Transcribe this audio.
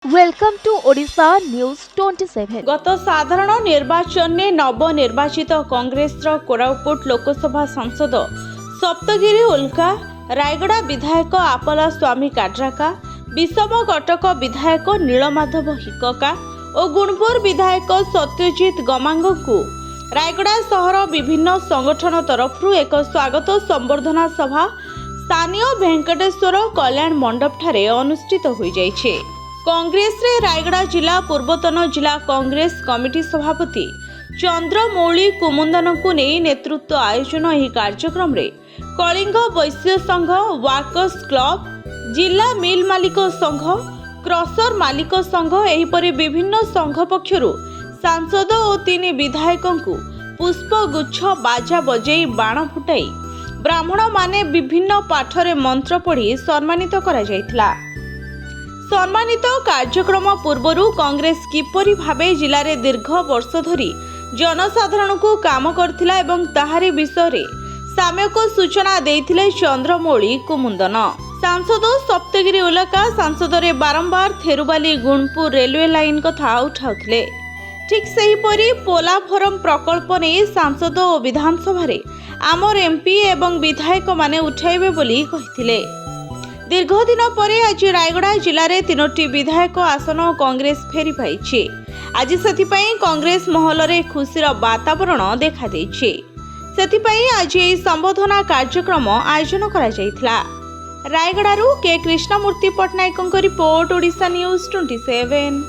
Welcome to Odisha news 27। गत साधारण निर्वाचन में नवनिर्वाचित कांग्रेस कोरापुट लोकसभा सांसद सप्तगिरी उल्का, रायगड़ा विधायक आपला स्वामी काड्राका, विषमकटक विधायक नीलमाधव हिक्का और गुणपुर विधायक सत्यजित गमांग को रायगड़ा सहर विभिन्न संगठन तरफ एक स्वागत संबर्धना सभा स्थानीय वेंकटेश्वर कल्याण मंडप ठारे अनुष्ठित हो जाइछे। कांग्रेस रे रायगड़ा जिला पूर्वतन जिला कांग्रेस कमिटी सभापति चंद्रमौली कुमुंदन को नहीं नेतृत्व आयोजन यह कार्यक्रम रे कलिंग वैश्य संघ, वार्कर्स क्लब, जिला मिल मालिक संघ, क्रसर मालिक संघ एहिपरि विभिन्न संघ पक्षरु सांसद और 3 विधायकों को पुष्पगुच्छ बाजा बजई बाण फुटाई ब्राह्मण माने विभिन्न पाठरे मंत्र पढ़ी सम्मानित करा जायथिला। सम्मानित कार्यक्रम पूर्व कांग्रेस किपरि भावे जिले में दीर्घ वर्ष धरी जनसाधारण को काम करथिला एवं ताहारी विषय रे सामयिक सूचना देथिले चंद्रमौली कुमुंदन। सांसद सप्तगिरी उल्का सांसद रे बारंबार थेरुबाली गुणपुर रेलवे लाइन कथा उठाउथिले। ठीक सेहीपरि पोलाफरम प्रकल्प ने सांसद और विधानसभा रे आमर एमपी एवं विधायक माने उठाइबे बोली कहिथिले। दीर्घ दिन पर आज रायगड़ा जिले में 3टी विधायक आसन कांग्रेस फेरी पाई। आज से कांग्रेस महल रे खुशीर वातावरण देखा देइछे। सेथिपाई आज यह संबोधना कार्यक्रम आयोजन करा जायथिला। रायगड़ारू के कृष्णमूर्ति पट्टनायक रिपोर्ट, ओडिशा न्यूज 27।